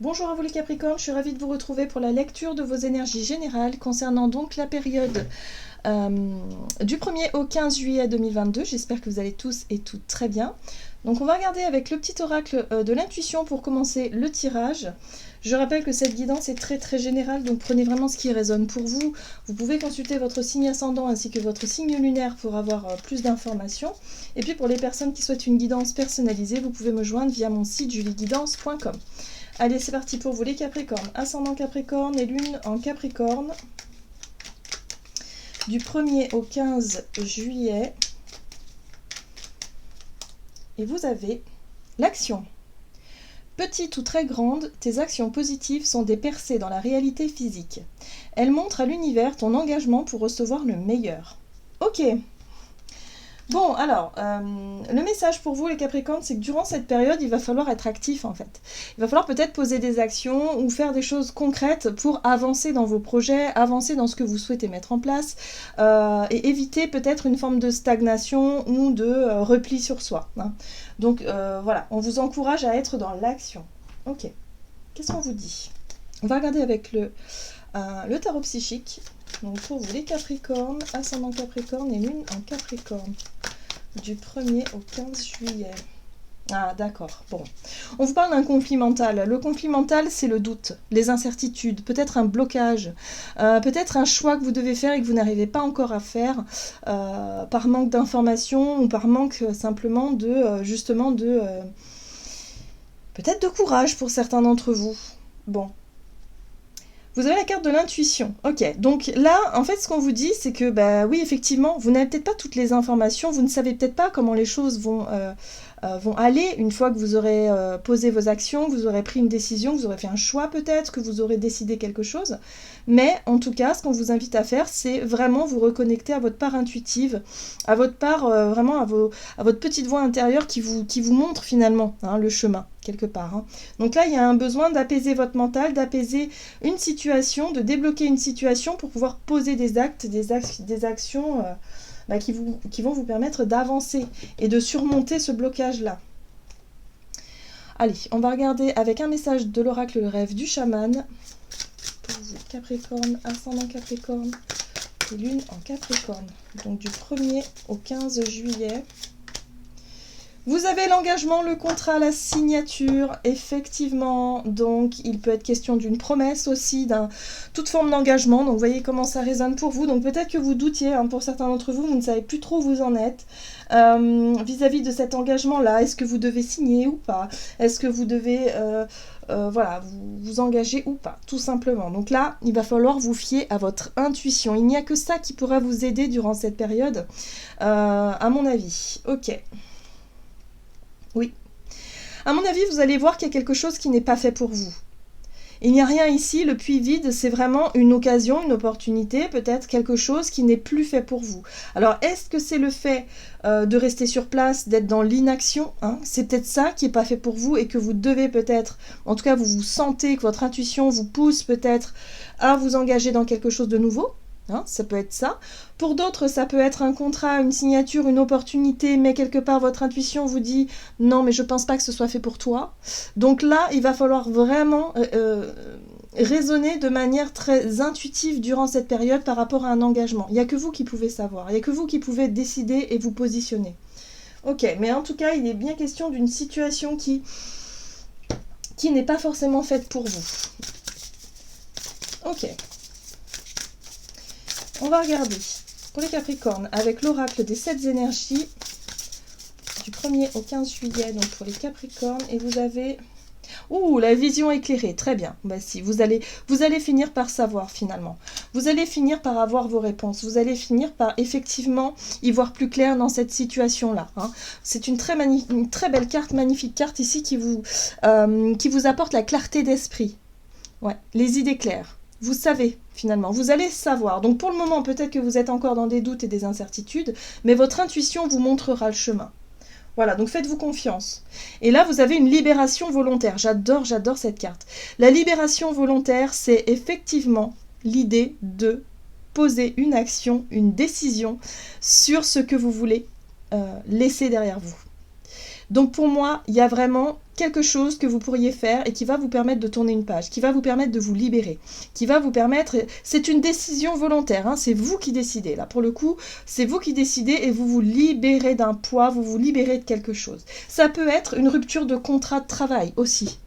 Bonjour à vous les Capricornes, je suis ravie de vous retrouver pour la lecture de vos énergies générales concernant donc la période du 1er au 15 juillet 2022. J'espère que vous allez tous et toutes très bien. Donc on va regarder avec le petit oracle de l'intuition pour commencer le tirage. Je rappelle que cette guidance est très générale, donc prenez vraiment ce qui résonne pour vous. Vous pouvez consulter votre signe ascendant ainsi que votre signe lunaire pour avoir plus d'informations. Et puis pour les personnes qui souhaitent une guidance personnalisée, vous pouvez me joindre via mon site julieguidance.com. Allez, c'est parti pour vous les Capricornes. Ascendant Capricorne et Lune en Capricorne. Du 1er au 15 juillet. Et vous avez l'action. Petite ou très grande, tes actions positives sont des percées dans la réalité physique. Elles montrent à l'univers ton engagement pour recevoir le meilleur. Ok. Bon, alors, le message pour vous les Capricornes, c'est que durant cette période, il va falloir être actif en fait. Il va falloir peut-être poser des actions ou faire des choses concrètes pour avancer dans vos projets, avancer dans ce que vous souhaitez mettre en place et éviter peut-être une forme de stagnation ou de repli sur soi. Hein. Donc voilà, on vous encourage à être dans l'action. Ok, qu'est-ce qu'on vous dit? On va regarder avec le tarot psychique. Donc pour vous les Capricornes, ascendant Capricorne et Lune en Capricorne. Du 1er au 15 juillet. Ah d'accord, bon. On vous parle d'un conflit mental. Le conflit mental, c'est le doute, les incertitudes, peut-être un blocage, peut-être un choix que vous devez faire et que vous n'arrivez pas encore à faire par manque d'informations ou par manque simplement de, justement, de... peut-être de courage pour certains d'entre vous. Bon. Vous avez la carte de l'intuition. Ok, donc là, en fait, ce qu'on vous dit, c'est que, bah oui, effectivement, vous n'avez peut-être pas toutes les informations, vous ne savez peut-être pas comment les choses vont aller une fois que vous aurez posé vos actions, que vous aurez pris une décision, que vous aurez fait un choix peut-être, que vous aurez décidé quelque chose. Mais en tout cas, ce qu'on vous invite à faire, c'est vraiment vous reconnecter à votre part intuitive, à votre part, vraiment à votre petite voix intérieure qui vous montre finalement hein, le chemin, quelque part. Hein. Donc là, il y a un besoin d'apaiser votre mental, d'apaiser une situation, de débloquer une situation pour pouvoir poser des actes, des actions qui vont vous permettre d'avancer et de surmonter ce blocage-là. Allez, on va regarder avec un message de l'oracle le rêve du chaman. Pour vous, Capricorne, ascendant Capricorne et Lune en Capricorne. Donc du 1er au 15 juillet. Vous avez l'engagement, le contrat, la signature, effectivement, donc il peut être question d'une promesse aussi, toute forme d'engagement, donc vous voyez comment ça résonne pour vous, donc peut-être que vous doutiez, hein, pour certains d'entre vous, vous ne savez plus trop où vous en êtes, vis-à-vis de cet engagement-là, est-ce que vous devez signer ou pas, est-ce que vous devez... voilà, vous engager ou pas, tout simplement. Donc là, il va falloir vous fier à votre intuition. Il n'y a que ça qui pourra vous aider durant cette période, à mon avis. Ok. Oui. À mon avis, vous allez voir qu'il y a quelque chose qui n'est pas fait pour vous. Il n'y a rien ici, le puits vide, c'est vraiment une occasion, une opportunité, peut-être quelque chose qui n'est plus fait pour vous. Alors, est-ce que c'est le fait de rester sur place, d'être dans l'inaction hein? C'est peut-être ça qui n'est pas fait pour vous et que vous devez peut-être, en tout cas, vous vous sentez que votre intuition vous pousse peut-être à vous engager dans quelque chose de nouveau. Hein, ça peut être ça. Pour d'autres, ça peut être un contrat, une signature, une opportunité, mais quelque part, votre intuition vous dit « Non, mais je pense pas que ce soit fait pour toi. » Donc là, il va falloir vraiment raisonner de manière très intuitive durant cette période par rapport à un engagement. Il n'y a que vous qui pouvez savoir. Il n'y a que vous qui pouvez décider et vous positionner. Ok, mais en tout cas, il est bien question d'une situation qui n'est pas forcément faite pour vous. Ok. On va regarder pour les Capricornes avec l'oracle des 7 énergies du 1er au 15 juillet, donc pour les Capricornes, et vous avez... Ouh, la vision éclairée, très bien. Bah si, vous allez finir par savoir finalement. Vous allez finir par avoir vos réponses. Vous allez finir par effectivement y voir plus clair dans cette situation-là. Hein. C'est une très belle carte, magnifique carte ici qui vous apporte la clarté d'esprit. Ouais, les idées claires. Vous savez, finalement, vous allez savoir. Donc pour le moment, peut-être que vous êtes encore dans des doutes et des incertitudes, mais votre intuition vous montrera le chemin. Voilà, donc faites-vous confiance. Et là, vous avez une libération volontaire. J'adore cette carte. La libération volontaire, c'est effectivement l'idée de poser une action, une décision sur ce que vous voulez laisser derrière vous. Donc pour moi, il y a vraiment quelque chose que vous pourriez faire et qui va vous permettre de tourner une page, qui va vous permettre de vous libérer, qui va vous permettre... C'est une décision volontaire, hein, c'est vous qui décidez. Là, pour le coup, c'est vous qui décidez et vous vous libérez d'un poids, vous vous libérez de quelque chose. Ça peut être une rupture de contrat de travail aussi.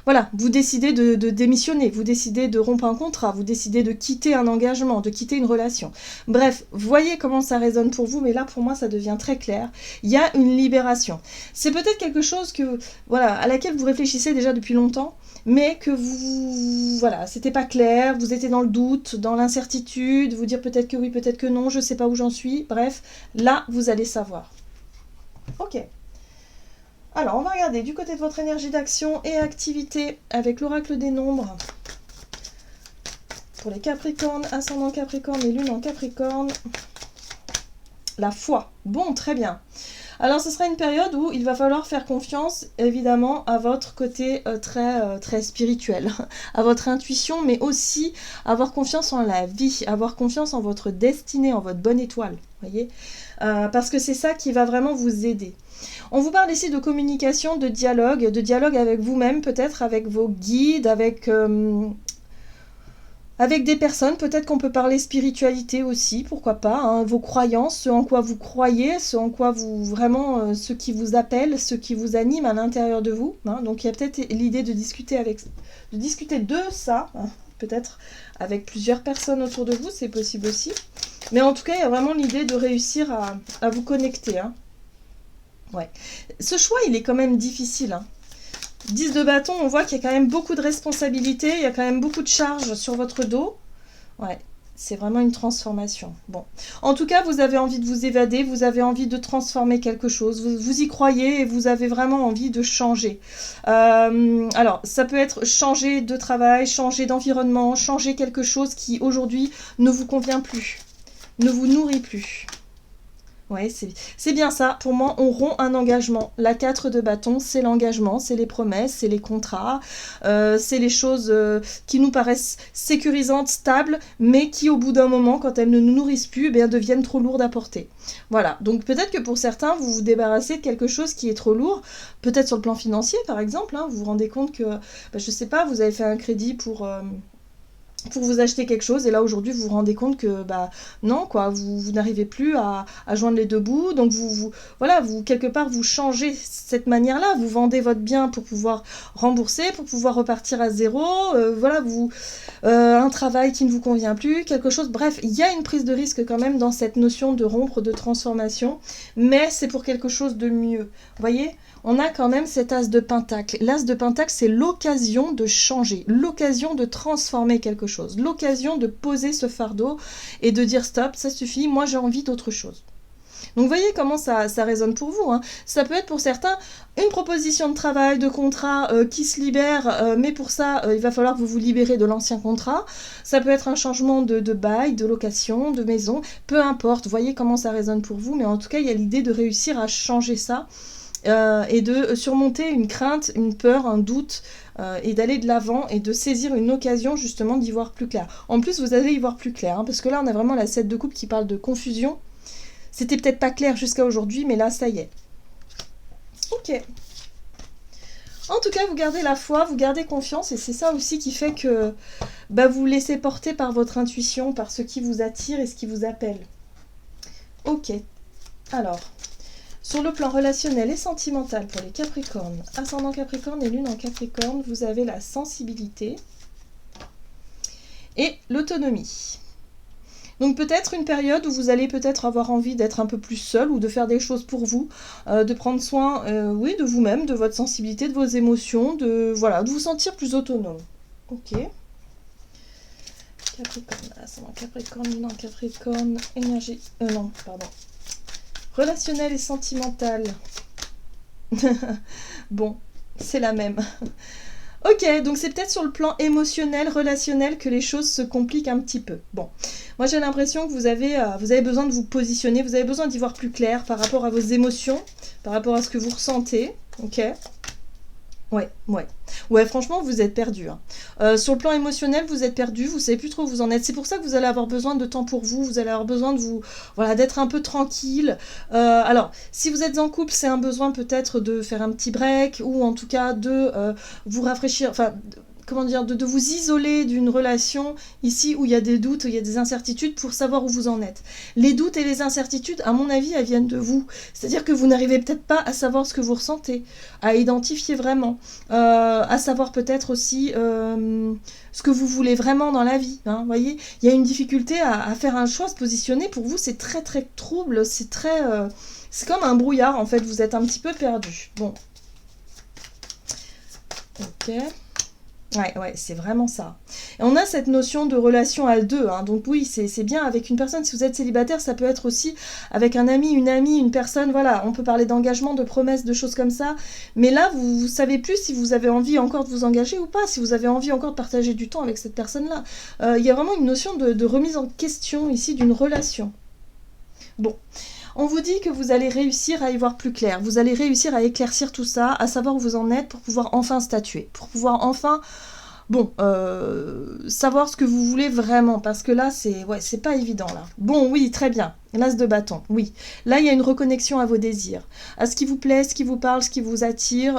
Voilà, vous décidez de démissionner, vous décidez de rompre un contrat, vous décidez de quitter un engagement, de quitter une relation. Bref, voyez comment ça résonne pour vous, mais là, pour moi, ça devient très clair. Il y a une libération. C'est peut-être quelque chose que, voilà, à laquelle vous réfléchissez déjà depuis longtemps, mais que vous, voilà, c'était pas clair, vous étiez dans le doute, dans l'incertitude, vous dire peut-être que oui, peut-être que non, je sais pas où j'en suis. Bref, là, vous allez savoir. Ok. Alors, on va regarder du côté de votre énergie d'action et activité avec l'oracle des nombres. Pour les Capricornes, ascendant Capricorne et lune en Capricorne. La foi. Bon, très bien. Alors, ce sera une période où il va falloir faire confiance, évidemment, à votre côté très spirituel, à votre intuition, mais aussi avoir confiance en la vie, avoir confiance en votre destinée, en votre bonne étoile, voyez, parce que c'est ça qui va vraiment vous aider. On vous parle ici de communication, de dialogue avec vous-même, peut-être avec vos guides, avec des personnes, peut-être qu'on peut parler spiritualité aussi, pourquoi pas, hein, vos croyances, ce en quoi vous croyez, ce en quoi vous vraiment, ce qui vous appelle, ce qui vous anime à l'intérieur de vous. Hein, donc il y a peut-être l'idée de discuter de ça, hein, peut-être avec plusieurs personnes autour de vous, c'est possible aussi. Mais en tout cas, il y a vraiment l'idée de réussir à vous connecter. Hein. Ouais. Ce choix, il est quand même difficile. Hein. 10 de bâton, on voit qu'il y a quand même beaucoup de responsabilités, il y a quand même beaucoup de charges sur votre dos. Ouais, c'est vraiment une transformation. Bon, en tout cas, vous avez envie de vous évader, vous avez envie de transformer quelque chose, vous y croyez et vous avez vraiment envie de changer. Alors, ça peut être changer de travail, changer d'environnement, changer quelque chose qui aujourd'hui ne vous convient plus, ne vous nourrit plus. Oui, c'est bien ça. Pour moi, on rompt un engagement. La 4 de bâton, c'est l'engagement, c'est les promesses, c'est les contrats, c'est les choses qui nous paraissent sécurisantes, stables, mais qui, au bout d'un moment, quand elles ne nous nourrissent plus, eh bien, deviennent trop lourdes à porter. Voilà. Donc, peut-être que pour certains, vous vous débarrassez de quelque chose qui est trop lourd. Peut-être sur le plan financier, par exemple. Hein, vous vous rendez compte que, je sais pas, vous avez fait un crédit pour vous acheter quelque chose et là aujourd'hui vous vous rendez compte que non quoi, vous n'arrivez plus à joindre les deux bouts, donc voilà, vous quelque part vous changez cette manière là, vous vendez votre bien pour pouvoir rembourser, pour pouvoir repartir à zéro, voilà, un travail qui ne vous convient plus, quelque chose, bref, il y a une prise de risque quand même dans cette notion de rompre, de transformation, mais c'est pour quelque chose de mieux, vous voyez. On a quand même cet as de pentacle. L'as de pentacle, c'est l'occasion de changer, l'occasion de transformer quelque chose, l'occasion de poser ce fardeau et de dire stop, ça suffit, moi j'ai envie d'autre chose. Donc vous voyez comment ça résonne pour vous. Hein. Ça peut être pour certains une proposition de travail, de contrat qui se libère, mais pour ça, il va falloir que vous vous libérez de l'ancien contrat. Ça peut être un changement de bail, de location, de maison, peu importe. Vous voyez comment ça résonne pour vous, mais en tout cas, il y a l'idée de réussir à changer ça. Et de surmonter une crainte, une peur, un doute, et d'aller de l'avant et de saisir une occasion justement d'y voir plus clair. En plus, vous allez y voir plus clair, hein, parce que là, on a vraiment la 7 de coupe qui parle de confusion. C'était peut-être pas clair jusqu'à aujourd'hui, mais là, ça y est. Ok. En tout cas, vous gardez la foi, vous gardez confiance, et c'est ça aussi qui fait que vous vous laissez porter par votre intuition, par ce qui vous attire et ce qui vous appelle. Ok. Alors... Sur le plan relationnel et sentimental pour les Capricornes, ascendant Capricorne et lune en Capricorne, vous avez la sensibilité et l'autonomie. Donc peut-être une période où vous allez peut-être avoir envie d'être un peu plus seul ou de faire des choses pour vous, de prendre soin de vous-même, de votre sensibilité, de vos émotions, de vous sentir plus autonome. Ok. Capricorne, ascendant Capricorne, lune en Capricorne, énergie... Relationnel et sentimental. Bon, c'est la même. Ok, donc c'est peut-être sur le plan émotionnel, relationnel que les choses se compliquent un petit peu. Bon, moi j'ai l'impression que vous avez besoin de vous positionner, vous avez besoin d'y voir plus clair par rapport à vos émotions, par rapport à ce que vous ressentez. Ok. Ouais, ouais. Ouais, franchement, vous êtes perdu, hein. Sur le plan émotionnel, vous êtes perdu, vous savez plus trop où vous en êtes. C'est pour ça que vous allez avoir besoin de temps pour vous, vous allez avoir besoin de vous, voilà, d'être un peu tranquille. Alors, si vous êtes en couple, c'est un besoin peut-être de faire un petit break, ou en tout cas de vous rafraîchir, enfin, comment dire, de vous isoler d'une relation ici où il y a des doutes, où il y a des incertitudes pour savoir où vous en êtes. Les doutes et les incertitudes, à mon avis, elles viennent de vous. C'est-à-dire que vous n'arrivez peut-être pas à savoir ce que vous ressentez, à identifier vraiment, à savoir peut-être aussi ce que vous voulez vraiment dans la vie. Hein, voyez, il y a une difficulté à faire un choix, se positionner. Pour vous, c'est très très trouble, c'est très... c'est comme un brouillard, en fait, vous êtes un petit peu perdu. Bon. Ok. Ouais, ouais, c'est vraiment ça. Et on a cette notion de relation à deux, hein, donc oui, c'est bien avec une personne. Si vous êtes célibataire, ça peut être aussi avec un ami, une personne, voilà, on peut parler d'engagement, de promesses, de choses comme ça. Mais là, vous savez plus si vous avez envie encore de vous engager ou pas, si vous avez envie encore de partager du temps avec cette personne-là. Il y a vraiment une notion de remise en question ici d'une relation. Bon. On vous dit que vous allez réussir à y voir plus clair, vous allez réussir à éclaircir tout ça, à savoir où vous en êtes pour pouvoir enfin statuer, pour pouvoir enfin, bon, savoir ce que vous voulez vraiment, parce que là, c'est pas évident, là. Bon, oui, très bien, l'as de bâton, oui. Là, il y a une reconnexion à vos désirs, à ce qui vous plaît, ce qui vous parle, ce qui vous attire,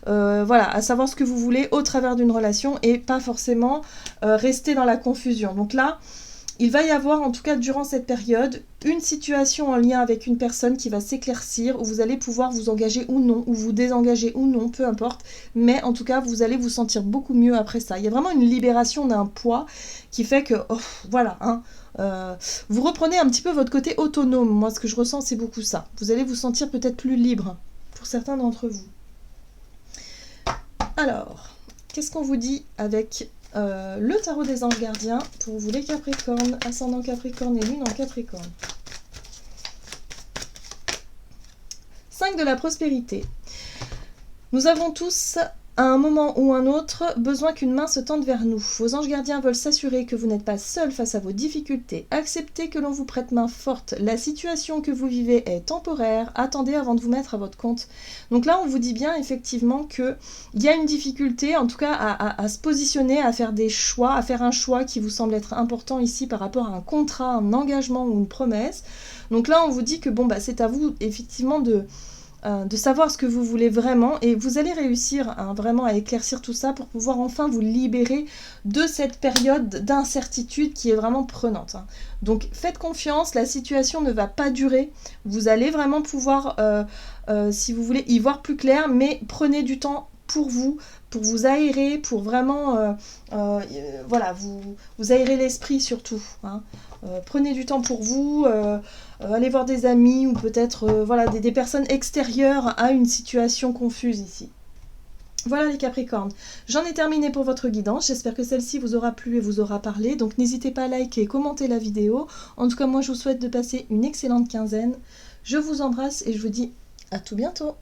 voilà, à savoir ce que vous voulez au travers d'une relation, et pas forcément rester dans la confusion. Donc là, il va y avoir, en tout cas durant cette période, une situation en lien avec une personne qui va s'éclaircir, où vous allez pouvoir vous engager ou non, ou vous désengager ou non, peu importe. Mais en tout cas, vous allez vous sentir beaucoup mieux après ça. Il y a vraiment une libération d'un poids qui fait que, oh, voilà, hein, vous reprenez un petit peu votre côté autonome. Moi, ce que je ressens, c'est beaucoup ça. Vous allez vous sentir peut-être plus libre, pour certains d'entre vous. Alors, qu'est-ce qu'on vous dit avec... le tarot des anges gardiens pour vous les Capricornes, ascendant Capricorne et lune en Capricorne. 5 de la prospérité. Nous avons tous, à un moment ou un autre, besoin qu'une main se tende vers nous. Vos anges gardiens veulent s'assurer que vous n'êtes pas seul face à vos difficultés. Acceptez que l'on vous prête main forte. La situation que vous vivez est temporaire. Attendez avant de vous mettre à votre compte. Donc là, on vous dit bien effectivement qu'il y a une difficulté, en tout cas à se positionner, à faire des choix, à faire un choix qui vous semble être important ici par rapport à un contrat, un engagement ou une promesse. Donc là, on vous dit que bon, bah, c'est à vous effectivement de savoir ce que vous voulez vraiment, et vous allez réussir vraiment à éclaircir tout ça pour pouvoir enfin vous libérer de cette période d'incertitude qui est vraiment prenante. Hein. Donc faites confiance, la situation ne va pas durer, vous allez vraiment pouvoir, si vous voulez, y voir plus clair, mais prenez du temps pour vous aérer, pour vraiment voilà, vous aérer l'esprit surtout. Hein. Prenez du temps pour vous, allez voir des amis ou peut-être voilà, des personnes extérieures à une situation confuse ici. Voilà les Capricornes, j'en ai terminé pour votre guidance, j'espère que celle-ci vous aura plu et vous aura parlé, donc n'hésitez pas à liker et commenter la vidéo. En tout cas, moi je vous souhaite de passer une excellente quinzaine, je vous embrasse et je vous dis à tout bientôt.